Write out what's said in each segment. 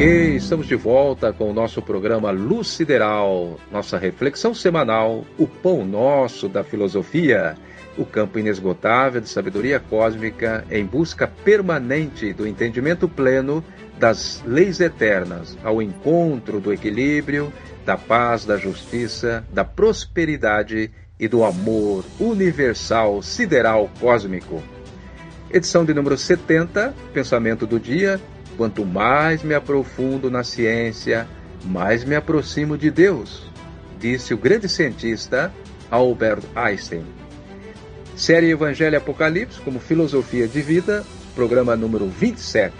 Estamos de volta com o nosso programa Luz Sideral, nossa reflexão semanal, o pão nosso da filosofia, o campo inesgotável de sabedoria cósmica em busca permanente do entendimento pleno das leis eternas, ao encontro do equilíbrio, da paz, da justiça, da prosperidade e do amor universal sideral cósmico. Edição de número 70, pensamento do dia: quanto mais me aprofundo na ciência, mais me aproximo de Deus, disse o grande cientista Albert Einstein. Série Evangelho e Apocalipse como filosofia de vida, programa número 27.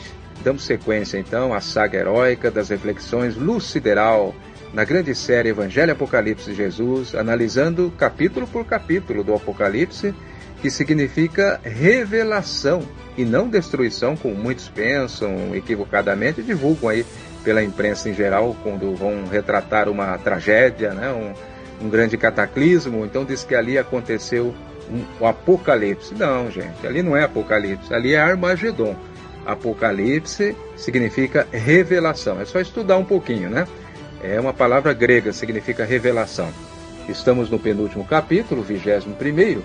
Damos sequência então à saga heróica das reflexões Luz Sideral, na grande série Evangelho e Apocalipse de Jesus, analisando capítulo por capítulo do Apocalipse, que significa revelação e não destruição, como muitos pensam equivocadamente e divulgam aí pela imprensa em geral, quando vão retratar uma tragédia, né, um grande cataclismo. Então diz que ali aconteceu o Apocalipse. Não, gente, ali não é Apocalipse, ali é Armagedon. Apocalipse significa revelação, é só estudar um pouquinho, né? É uma palavra grega, significa revelação. Estamos no penúltimo capítulo, 21º,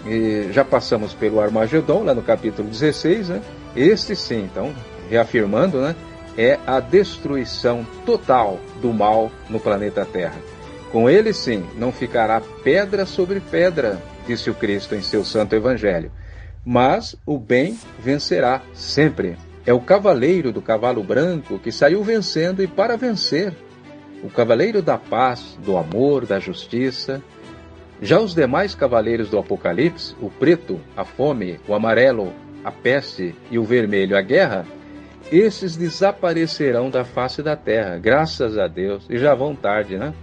e já passamos pelo Armagedon, lá no capítulo 16, né? Este sim, então, reafirmando, né? É a destruição total do mal no planeta Terra. Com ele sim, não ficará pedra sobre pedra, disse o Cristo em seu santo evangelho. Mas o bem vencerá sempre. É o cavaleiro do cavalo branco que saiu vencendo e para vencer. O cavaleiro da paz, do amor, da justiça. Já os demais cavaleiros do Apocalipse, o preto, a fome, o amarelo, a peste e o vermelho, a guerra, esses desaparecerão da face da terra, graças a Deus, e já vão tarde, né?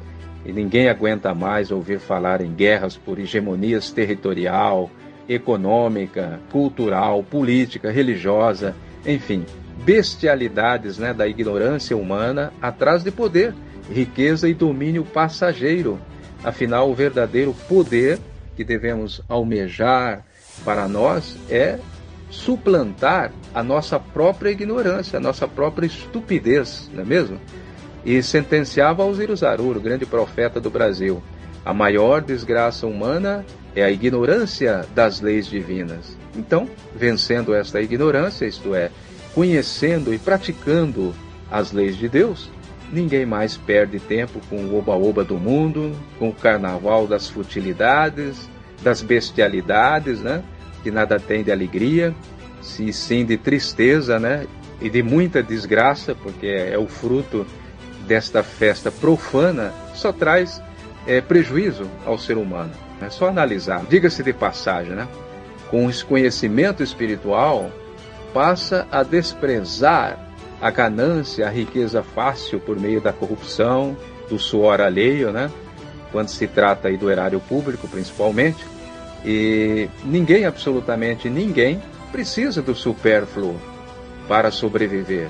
E ninguém aguenta mais ouvir falar em guerras por hegemonias territorial, econômica, cultural, política, religiosa, enfim, bestialidades, né, da ignorância humana atrás de poder, riqueza e domínio passageiro. Afinal, o verdadeiro poder que devemos almejar para nós é suplantar a nossa própria ignorância, a nossa própria estupidez, não é mesmo? E sentenciava Alziro Zarur, o grande profeta do Brasil: a maior desgraça humana é a ignorância das leis divinas. Então, vencendo esta ignorância, isto é, conhecendo e praticando as leis de Deus, ninguém mais perde tempo com o oba-oba do mundo, com o carnaval das futilidades, das bestialidades, né? Que nada tem de alegria, se sim de tristeza, né? E de muita desgraça, porque é o fruto desta festa profana, só traz prejuízo ao ser humano. É só analisar. Diga-se de passagem, né? Com esse conhecimento espiritual, passa a desprezar a ganância, a riqueza fácil por meio da corrupção, do suor alheio, né? Quando se trata aí do erário público, principalmente. E ninguém, absolutamente ninguém, precisa do supérfluo para sobreviver.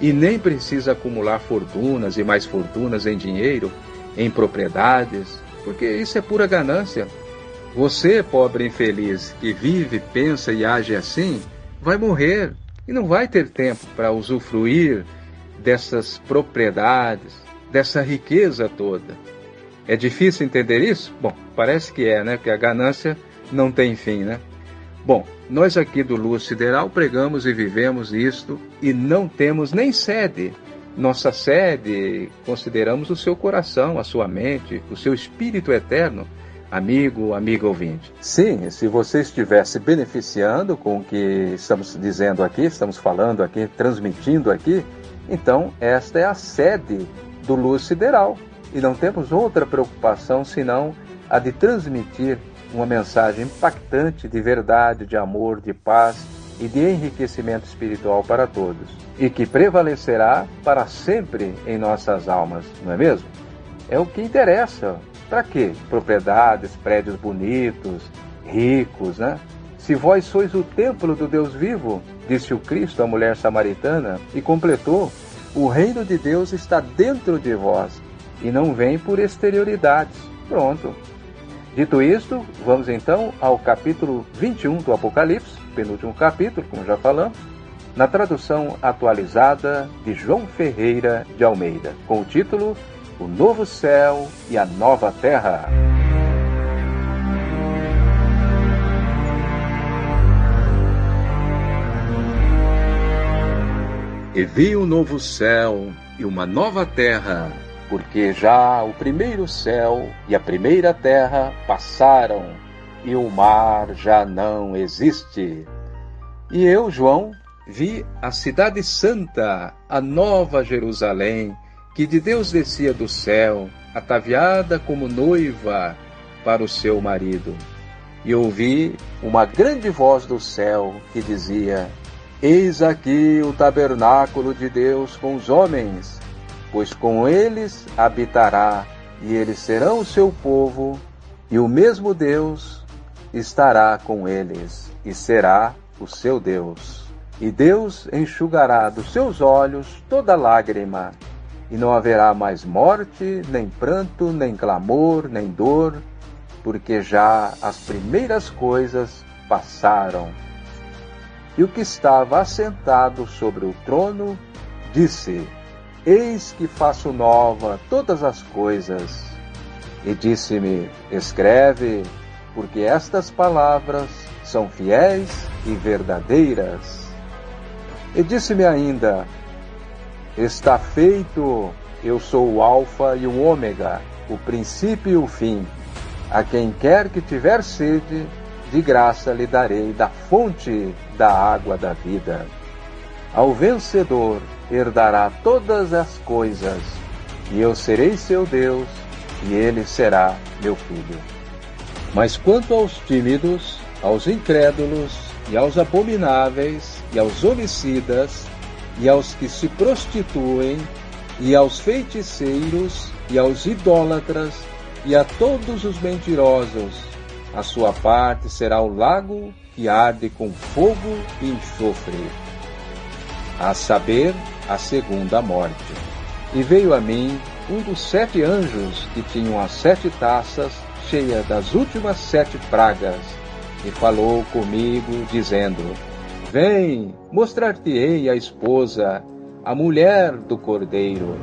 E nem precisa acumular fortunas e mais fortunas em dinheiro, em propriedades, porque isso é pura ganância. Você, pobre infeliz, que vive, pensa e age assim, vai morrer e não vai ter tempo para usufruir dessas propriedades, dessa riqueza toda. É difícil entender isso? Bom, parece que é, né? Porque a ganância não tem fim, né? Bom, nós aqui do Luz Sideral pregamos e vivemos isto e não temos nem sede. Nossa sede, consideramos o seu coração, a sua mente, o seu espírito eterno, amigo, amiga ouvinte. Sim, se você estivesse beneficiando com o que estamos dizendo aqui, estamos falando aqui, transmitindo aqui, então esta é a sede do Luz Sideral. E não temos outra preocupação senão a de transmitir uma mensagem impactante de verdade, de amor, de paz e de enriquecimento espiritual para todos, e que prevalecerá para sempre em nossas almas, não é mesmo? É o que interessa. Para quê? Propriedades, prédios bonitos, ricos, né? Se vós sois o templo do Deus vivo, disse o Cristo à mulher samaritana, e completou: o reino de Deus está dentro de vós, e não vem por exterioridades. Pronto. Dito isto, vamos então ao capítulo 21 do Apocalipse, penúltimo capítulo, como já falamos, na tradução atualizada de João Ferreira de Almeida, com o título O Novo Céu e a Nova Terra. E vi um novo céu e uma nova terra, porque já o primeiro céu e a primeira terra passaram, e o mar já não existe. E eu, João, vi a cidade santa, a nova Jerusalém, que de Deus descia do céu, ataviada como noiva para o seu marido. E ouvi uma grande voz do céu que dizia: Eis aqui o tabernáculo de Deus com os homens, pois com eles habitará, e eles serão o seu povo, e o mesmo Deus estará com eles, e será o seu Deus. E Deus enxugará dos seus olhos toda lágrima, e não haverá mais morte, nem pranto, nem clamor, nem dor, porque já as primeiras coisas passaram. E o que estava assentado sobre o trono disse: Eis que faço nova todas as coisas. E disse-me: Escreve, porque estas palavras são fiéis e verdadeiras. E disse-me ainda: Está feito, eu sou o Alfa e o Ômega, o princípio e o fim. A quem quer que tiver sede, de graça lhe darei da fonte da água da vida. Ao vencedor herdará todas as coisas, e eu serei seu Deus, e ele será meu filho. Mas quanto aos tímidos, aos incrédulos, e aos abomináveis, e aos homicidas, e aos que se prostituem, e aos feiticeiros, e aos idólatras, e a todos os mentirosos, a sua parte será o lago que arde com fogo e enxofre, a saber, a segunda morte. E veio a mim um dos 7 anjos que tinham as 7 taças cheias das últimas 7 pragas, e falou comigo, dizendo: Vem, mostrar-te-ei a esposa, a mulher do Cordeiro.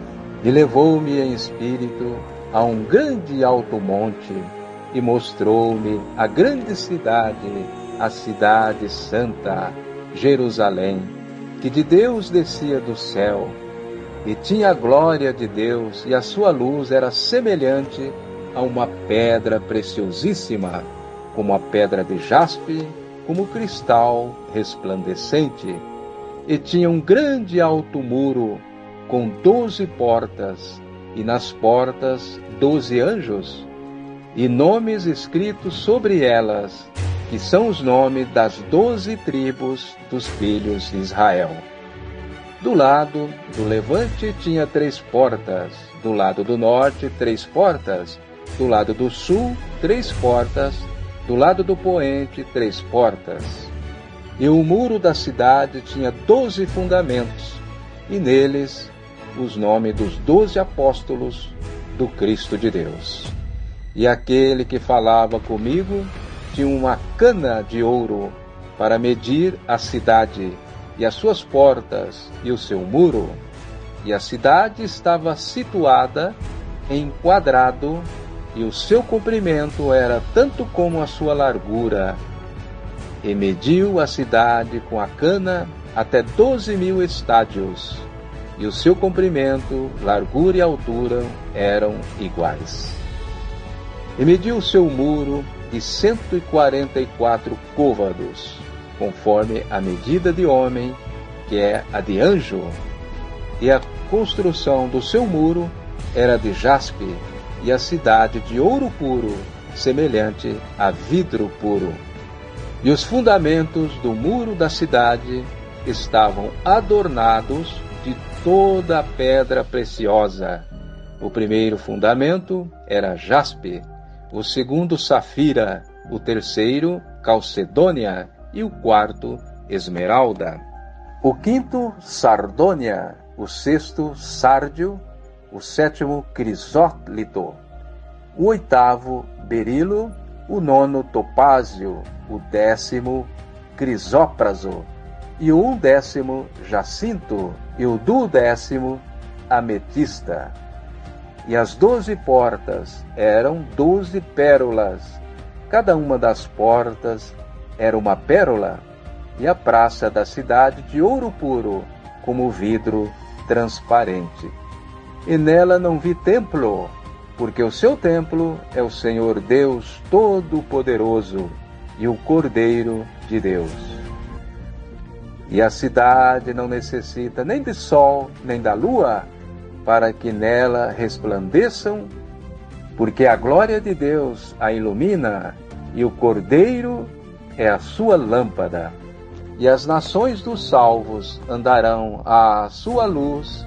E levou-me em espírito a um grande e alto monte, e mostrou-me a grande cidade, a cidade santa, Jerusalém, que de Deus descia do céu, e tinha a glória de Deus, e a sua luz era semelhante a uma pedra preciosíssima, como a pedra de jaspe, como cristal resplandecente. E tinha um grande e alto muro, com 12 portas, e nas portas 12 anjos, e nomes escritos sobre elas, que são os nomes das 12 tribos dos filhos de Israel. Do lado do levante tinha 3 portas, do lado do norte 3 portas, do lado do sul 3 portas, do lado do poente 3 portas. E o muro da cidade tinha 12 fundamentos, e neles os nomes dos 12 apóstolos do Cristo de Deus. E aquele que falava comigo tinha uma cana de ouro para medir a cidade, e as suas portas, e o seu muro. E a cidade estava situada em quadrado, e o seu comprimento era tanto como a sua largura. E mediu a cidade com a cana até 12.000 estádios, e o seu comprimento, largura e altura eram iguais. E mediu o seu muro de 144 côvados, conforme a medida de homem, que é a de anjo. E a construção do seu muro era de jaspe, e a cidade de ouro puro, semelhante a vidro puro. E os fundamentos do muro da cidade estavam adornados de toda a pedra preciosa. O primeiro fundamento era jaspe, o segundo safira, o terceiro calcedônia e o quarto esmeralda. O quinto sardônia, o sexto sárdio, o sétimo crisólito, o oitavo berilo, o nono topázio, o 10º crisópraso, e o 1º jacinto, e o 12º ametista. E as 12 portas eram 12 pérolas, cada uma das portas era uma pérola, e a praça da cidade de ouro puro, como vidro transparente. E nela não vi templo, porque o seu templo é o Senhor Deus Todo-Poderoso e o Cordeiro de Deus. E a cidade não necessita nem de sol, nem da lua, para que nela resplandeçam, porque a glória de Deus a ilumina, e o Cordeiro é a sua lâmpada. E as nações dos salvos andarão à sua luz,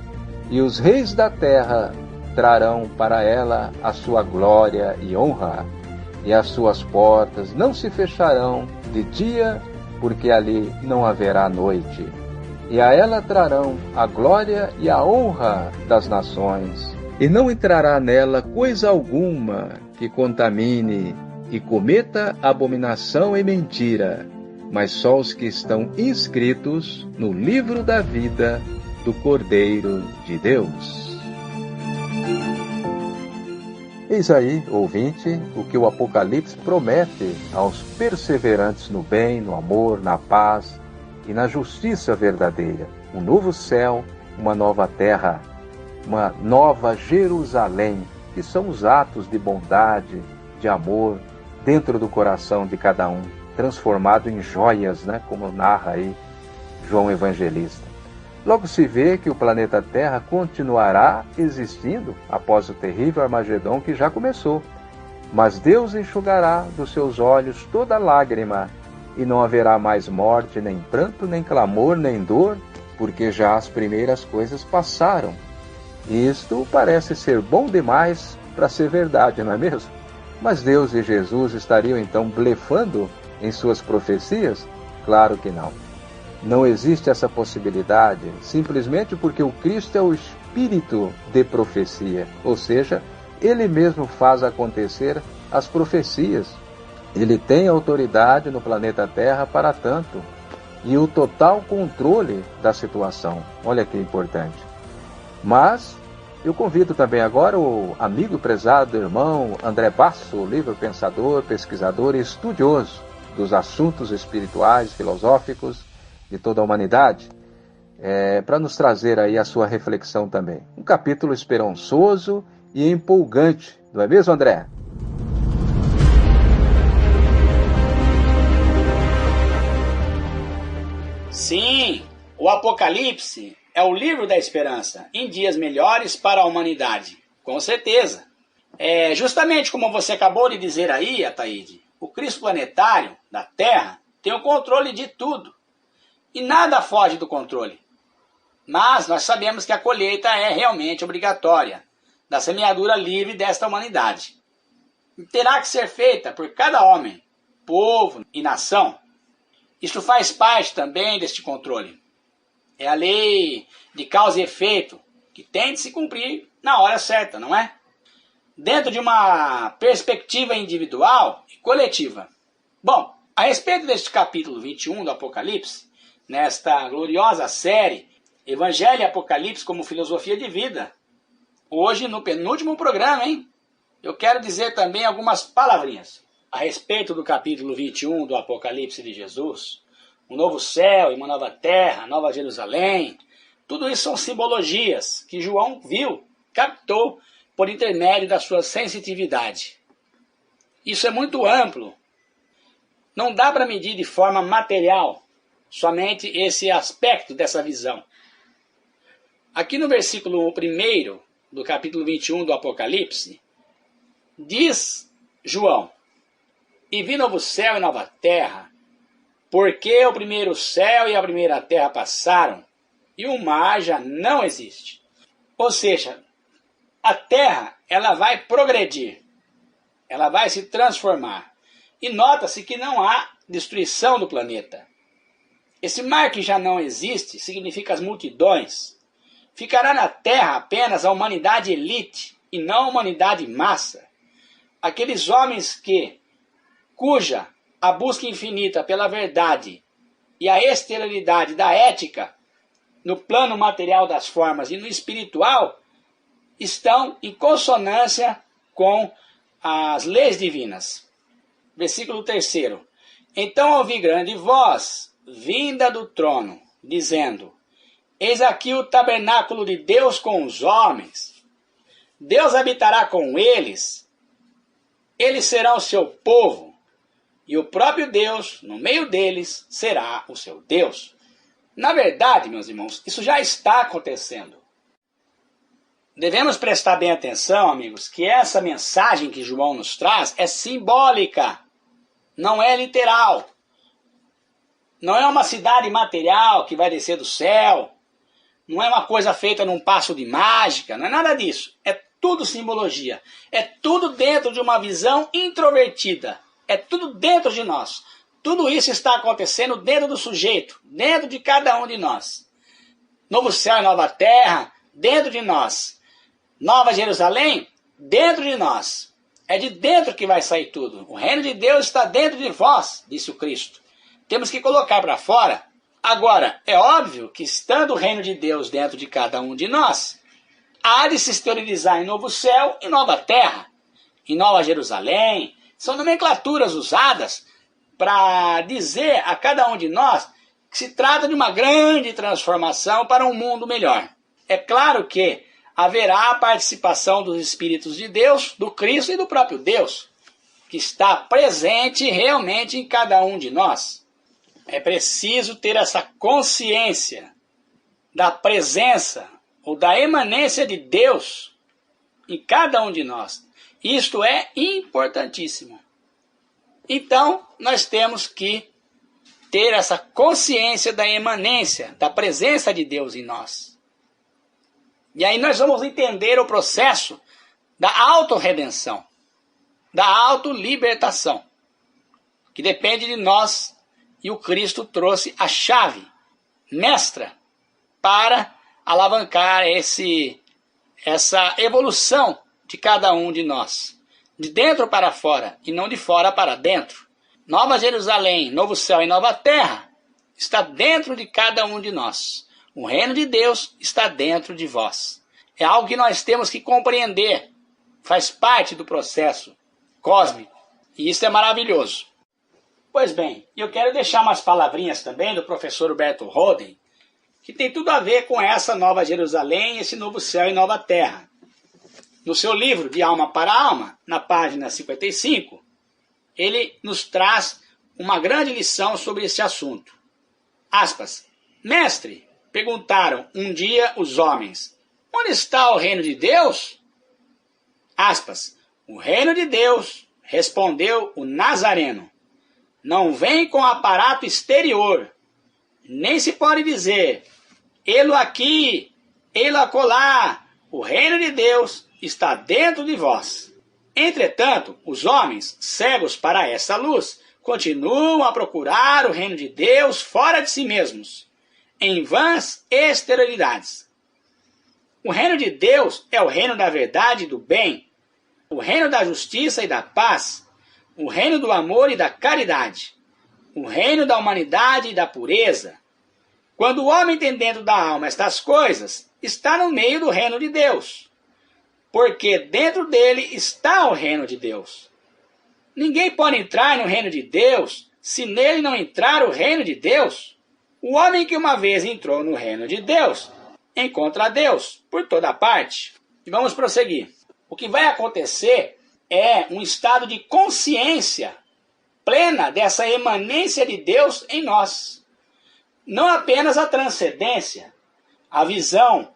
e os reis da terra trarão para ela a sua glória e honra. E as suas portas não se fecharão de dia, porque ali não haverá noite. E a ela trarão a glória e a honra das nações. E não entrará nela coisa alguma que contamine e cometa abominação e mentira, mas só os que estão inscritos no livro da vida do Cordeiro de Deus. Eis aí, ouvinte, o que o Apocalipse promete aos perseverantes no bem, no amor, na paz e na justiça verdadeira. Um novo céu, uma nova terra, uma nova Jerusalém, que são os atos de bondade, de amor, dentro do coração de cada um, transformado em joias, né, como narra aí João Evangelista. Logo se vê que o planeta Terra continuará existindo após o terrível Armagedon que já começou. Mas Deus enxugará dos seus olhos toda lágrima, e não haverá mais morte, nem pranto, nem clamor, nem dor, porque já as primeiras coisas passaram. E isto parece ser bom demais para ser verdade, não é mesmo? Mas Deus e Jesus estariam então blefando em suas profecias? Claro que não. Não existe essa possibilidade, simplesmente porque o Cristo é o espírito de profecia, ou seja, ele mesmo faz acontecer as profecias. Ele tem autoridade no planeta Terra para tanto, e o total controle da situação. Olha que importante. Mas eu convido também agora o amigo e prezado irmão André Basso, livre pensador, pesquisador e estudioso dos assuntos espirituais, filosóficos de toda a humanidade, para nos trazer aí a sua reflexão também. Um capítulo esperançoso e empolgante, não é mesmo, André? Sim, o Apocalipse é o livro da esperança em dias melhores para a humanidade, com certeza. Justamente como você acabou de dizer aí, Ataíde, o Cristo planetário da Terra tem o controle de tudo. E nada foge do controle. Mas nós sabemos que a colheita é realmente obrigatória, da semeadura livre desta humanidade. E terá que ser feita por cada homem, povo e nação. Isto faz parte também deste controle. É a lei de causa e efeito, que tem de se cumprir na hora certa, não é? Dentro de uma perspectiva individual e coletiva. Bom, a respeito deste capítulo 21 do Apocalipse, nesta gloriosa série Evangelho e Apocalipse como filosofia de vida, hoje no penúltimo programa, eu quero dizer também algumas palavrinhas a respeito do capítulo 21 do Apocalipse de Jesus, um novo céu e uma nova terra, nova Jerusalém. Tudo isso são simbologias que João viu, captou por intermédio da sua sensitividade. Isso é muito amplo. Não dá para medir de forma material somente esse aspecto dessa visão. Aqui no versículo 1 do capítulo 21 do Apocalipse, diz João: E vi novo céu e nova terra, porque o primeiro céu e a primeira terra passaram, e o mar já não existe. Ou seja, a terra ela vai progredir, ela vai se transformar. E nota-se que não há destruição do planeta. Esse mar que já não existe significa as multidões. Ficará na terra apenas a humanidade elite e não a humanidade massa. Aqueles homens cuja a busca infinita pela verdade e a exterioridade da ética, no plano material das formas e no espiritual, estão em consonância com as leis divinas. Versículo 3. Então ouvi grande voz, vinda do trono, dizendo: Eis aqui o tabernáculo de Deus com os homens. Deus habitará com eles. Eles serão o seu povo. E o próprio Deus, no meio deles, será o seu Deus. Na verdade, meus irmãos, isso já está acontecendo. Devemos prestar bem atenção, amigos, que essa mensagem que João nos traz é simbólica, não é literal. Não é uma cidade material que vai descer do céu, não é uma coisa feita num passo de mágica, não é nada disso. É tudo simbologia, é tudo dentro de uma visão introvertida, é tudo dentro de nós. Tudo isso está acontecendo dentro do sujeito, dentro de cada um de nós. Novo céu e nova terra, dentro de nós. Nova Jerusalém, dentro de nós. É de dentro que vai sair tudo. O reino de Deus está dentro de vós, disse o Cristo. Temos que colocar para fora. Agora, é óbvio que estando o reino de Deus dentro de cada um de nós, há de se exteriorizar em novo céu e nova terra, em Nova Jerusalém. São nomenclaturas usadas para dizer a cada um de nós que se trata de uma grande transformação para um mundo melhor. É claro que haverá a participação dos Espíritos de Deus, do Cristo e do próprio Deus, que está presente realmente em cada um de nós. É preciso ter essa consciência da presença ou da emanência de Deus em cada um de nós. Isto é importantíssimo. Então, nós temos que ter essa consciência da emanência, da presença de Deus em nós. E aí nós vamos entender o processo da autorredenção, da autolibertação, que depende de nós, e o Cristo trouxe a chave mestra para alavancar essa evolução de cada um de nós, de dentro para fora e não de fora para dentro. Nova Jerusalém, novo céu e nova terra está dentro de cada um de nós. O reino de Deus está dentro de vós. É algo que nós temos que compreender. Faz parte do processo cósmico. E isso é maravilhoso. Pois bem, eu quero deixar umas palavrinhas também do professor Humberto Roden, que tem tudo a ver com essa Nova Jerusalém, esse novo céu e nova terra. No seu livro De Alma para Alma, na página 55, ele nos traz uma grande lição sobre esse assunto. Aspas. Mestre, perguntaram um dia os homens, onde está o reino de Deus? Aspas. O reino de Deus, respondeu o Nazareno, não vem com aparato exterior, nem se pode dizer, ele aqui, ele acolá, o reino de Deus está dentro de vós. Entretanto, os homens, cegos para essa luz, continuam a procurar o reino de Deus fora de si mesmos, em vãs exterioridades. O reino de Deus é o reino da verdade e do bem, o reino da justiça e da paz, o reino do amor e da caridade, o reino da humanidade e da pureza. Quando o homem tem dentro da alma estas coisas, está no meio do reino de Deus, porque dentro dele está o reino de Deus. Ninguém pode entrar no reino de Deus se nele não entrar o reino de Deus. O homem que uma vez entrou no reino de Deus, encontra Deus por toda parte. E vamos prosseguir. O que vai acontecer é um estado de consciência plena dessa emanência de Deus em nós. Não apenas a transcendência, a visão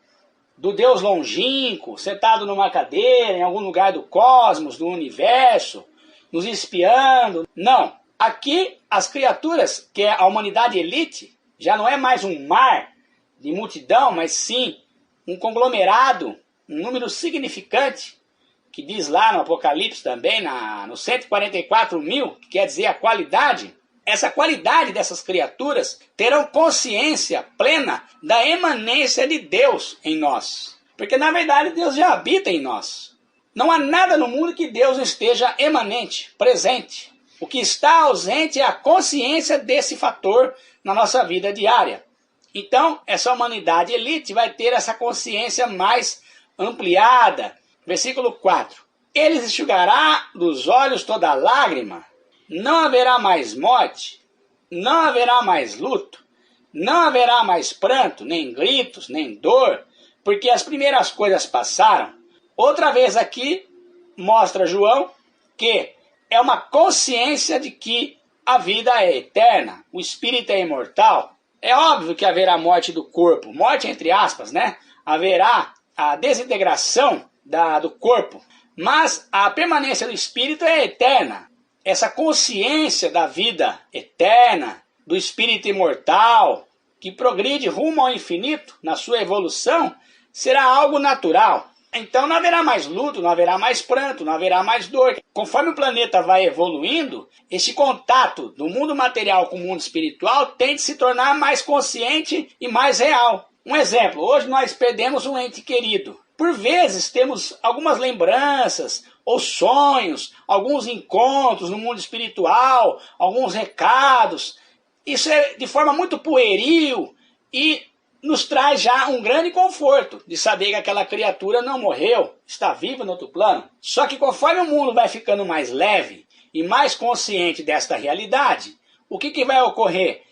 do Deus longínquo, sentado numa cadeira, em algum lugar do cosmos, do universo, nos espiando. Não. Aqui, as criaturas, que é a humanidade elite, já não é mais um mar de multidão, mas sim um conglomerado, um número significante, que diz lá no Apocalipse também, no 144 mil, que quer dizer a qualidade. Essa qualidade dessas criaturas terão consciência plena da emanência de Deus em nós. Porque, na verdade, Deus já habita em nós. Não há nada no mundo que Deus não esteja emanente, presente. O que está ausente é a consciência desse fator na nossa vida diária. Então, essa humanidade elite vai ter essa consciência mais ampliada. Versículo 4. Ele enxugará dos olhos toda lágrima, não haverá mais morte, não haverá mais luto, não haverá mais pranto, nem gritos, nem dor, porque as primeiras coisas passaram. Outra vez aqui, mostra João que é uma consciência de que a vida é eterna, o espírito é imortal. É óbvio que haverá morte do corpo, morte entre aspas, né? Haverá a desintegração do corpo, mas a permanência do espírito é eterna. Essa consciência da vida eterna, do espírito imortal, que progride rumo ao infinito na sua evolução, será algo natural. Então não haverá mais luto, não haverá mais pranto, não haverá mais dor. Conforme o planeta vai evoluindo, esse contato do mundo material com o mundo espiritual tem de se tornar mais consciente e mais real. Um exemplo, hoje nós perdemos um ente querido. Por vezes temos algumas lembranças ou sonhos, alguns encontros no mundo espiritual, alguns recados. Isso é de forma muito pueril e nos traz já um grande conforto de saber que aquela criatura não morreu, está viva no outro plano. Só que conforme o mundo vai ficando mais leve e mais consciente desta realidade, o que vai ocorrer?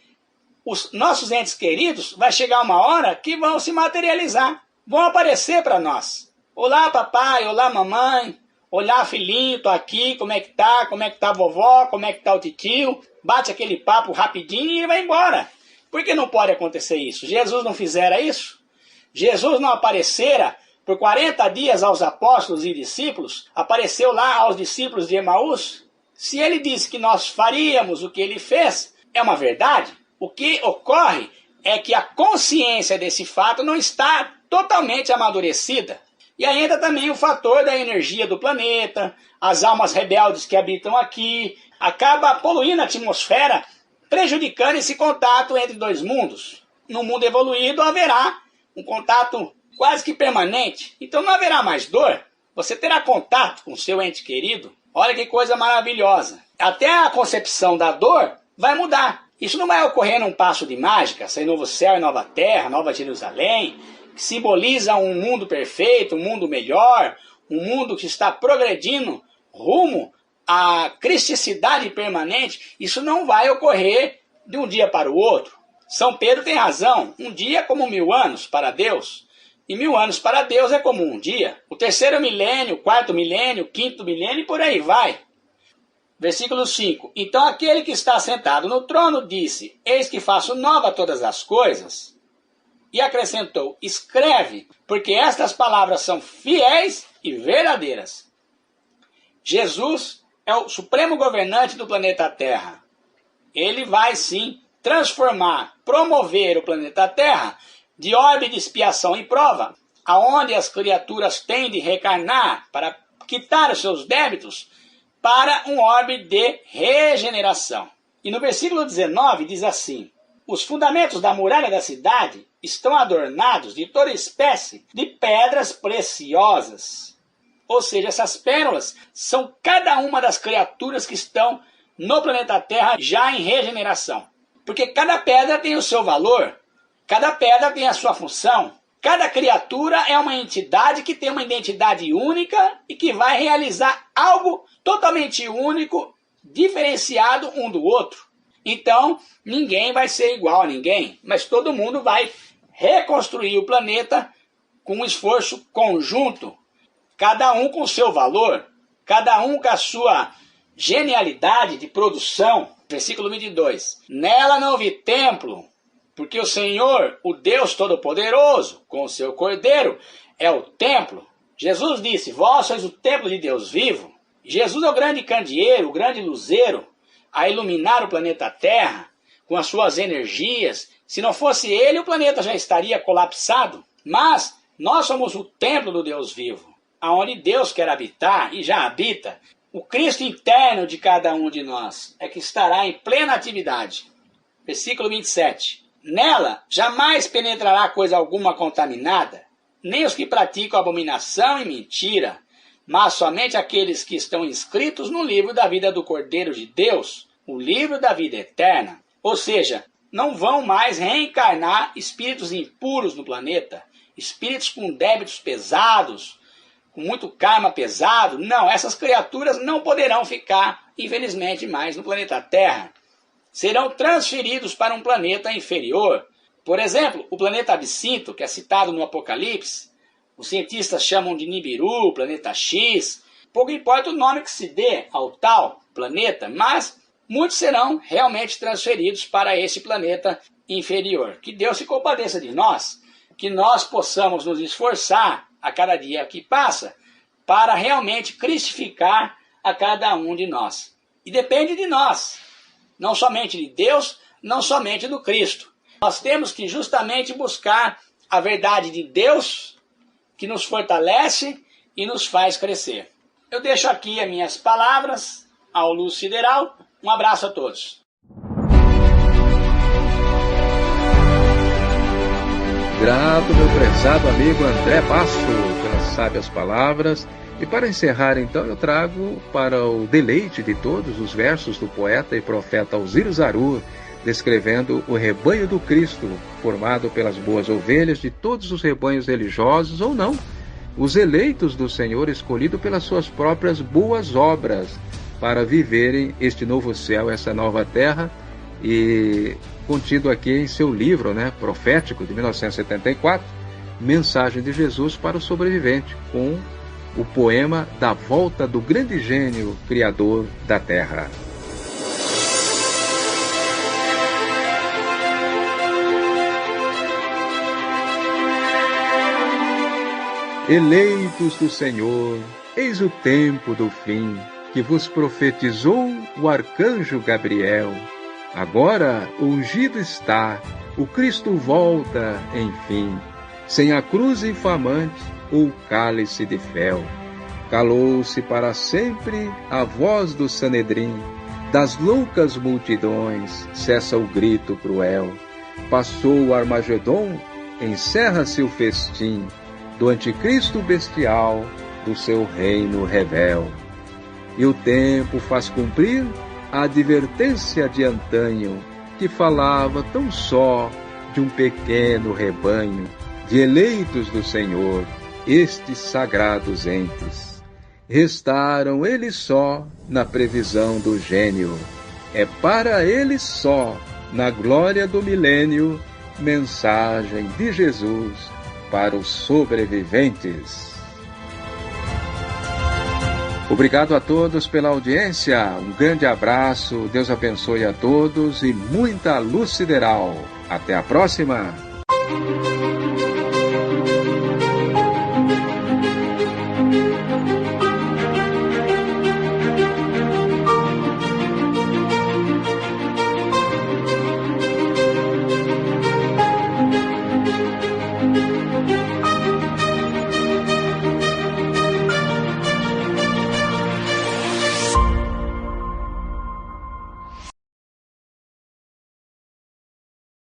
Os nossos entes queridos vai chegar uma hora que vão se materializar, vão aparecer para nós. Olá papai, olá mamãe, olá filhinho, tô aqui, como é que tá a vovó, como é que tá o titio, bate aquele papo rapidinho e vai embora. Por que não pode acontecer isso? Jesus não fizera isso? Jesus não aparecera por 40 dias aos apóstolos e discípulos? Apareceu lá aos discípulos de Emaús? Se ele disse que nós faríamos o que ele fez, é uma verdade. O que ocorre é que a consciência desse fato não está totalmente amadurecida. E aí entra também o fator da energia do planeta, as almas rebeldes que habitam aqui, acaba poluindo a atmosfera, prejudicando esse contato entre dois mundos. No mundo evoluído haverá um contato quase que permanente, então não haverá mais dor. Você terá contato com seu ente querido. Olha que coisa maravilhosa. Até a concepção da dor vai mudar. Isso não vai ocorrer num passo de mágica, sem novo céu e nova terra, nova Jerusalém, que simboliza um mundo perfeito, um mundo melhor, um mundo que está progredindo rumo à cristicidade permanente. Isso não vai ocorrer de um dia para o outro. São Pedro tem razão, um dia é como 1000 anos para Deus, e 1000 anos para Deus é como um dia. O terceiro milênio, o quarto milênio, o quinto milênio e por aí vai. Versículo 5. Então aquele que está sentado no trono disse, eis que faço nova todas as coisas. E acrescentou, escreve, porque estas palavras são fiéis e verdadeiras. Jesus é o supremo governante do planeta Terra. Ele vai sim transformar, promover o planeta Terra de orbe de expiação e prova, aonde as criaturas têm de reencarnar para quitar os seus débitos, para um orbe de regeneração. E no versículo 19 diz assim, os fundamentos da muralha da cidade estão adornados de toda espécie de pedras preciosas. Ou seja, essas pérolas são cada uma das criaturas que estão no planeta Terra já em regeneração. Porque cada pedra tem o seu valor, cada pedra tem a sua função, cada criatura é uma entidade que tem uma identidade única e que vai realizar algo totalmente único, diferenciado um do outro. Então, ninguém vai ser igual a ninguém, mas todo mundo vai reconstruir o planeta com um esforço conjunto, cada um com seu valor, cada um com a sua genialidade de produção. Versículo 22. Nela não vi templo, porque o Senhor, o Deus Todo-Poderoso, com o seu Cordeiro, é o templo. Jesus disse, vós sois o templo de Deus vivo. Jesus é o grande candeeiro, o grande luzeiro, a iluminar o planeta Terra com as suas energias. Se não fosse ele, o planeta já estaria colapsado. Mas nós somos o templo do Deus vivo, aonde Deus quer habitar e já habita. O Cristo interno de cada um de nós é que estará em plena atividade. Versículo 27. Nela jamais penetrará coisa alguma contaminada, nem os que praticam abominação e mentira, mas somente aqueles que estão inscritos no livro da vida do Cordeiro de Deus, o livro da vida eterna. Ou seja, não vão mais reencarnar espíritos impuros no planeta, espíritos com débitos pesados, com muito karma pesado. Não, essas criaturas não poderão ficar, infelizmente, mais no planeta Terra. Serão transferidos para um planeta inferior. Por exemplo, o planeta Absinto, que é citado no Apocalipse, os cientistas chamam de Nibiru, planeta X. Pouco importa o nome que se dê ao tal planeta, mas muitos serão realmente transferidos para esse planeta inferior. Que Deus se compadeça de nós, que nós possamos nos esforçar a cada dia que passa para realmente cristificar a cada um de nós. E depende de nós, não somente de Deus, não somente do Cristo. Nós temos que justamente buscar a verdade de Deus, que nos fortalece e nos faz crescer. Eu deixo aqui as minhas palavras ao Luz Sideral. Um abraço a todos. Grato, meu prezado amigo André Basso, pelas sábias palavras. E para encerrar, então, eu trago para o deleite de todos os versos do poeta e profeta Alziro Zarur, descrevendo o rebanho do Cristo, formado pelas boas ovelhas de todos os rebanhos religiosos ou não, os eleitos do Senhor escolhidos pelas suas próprias boas obras, para viverem este novo céu, essa nova terra, e contido aqui em seu livro, profético de 1974, Mensagem de Jesus para o Sobrevivente, com o poema da volta do grande gênio criador da terra. Eleitos do Senhor, eis o tempo do fim, que vos profetizou o arcanjo Gabriel. Agora ungido está, o Cristo volta, enfim, sem a cruz infamante ou cálice de fel. Calou-se para sempre a voz do Sanedrim, das loucas multidões cessa o grito cruel. Passou o Armagedon, encerra-se o festim do anticristo bestial, do seu reino revel. E o tempo faz cumprir a advertência de antanho, que falava tão só de um pequeno rebanho, de eleitos do Senhor, estes sagrados entes. Restaram eles só na previsão do gênio, é para eles só, na glória do milênio, mensagem de Jesus para os sobreviventes. Obrigado a todos pela audiência, um grande abraço, Deus abençoe a todos e muita luz sideral. Até a próxima!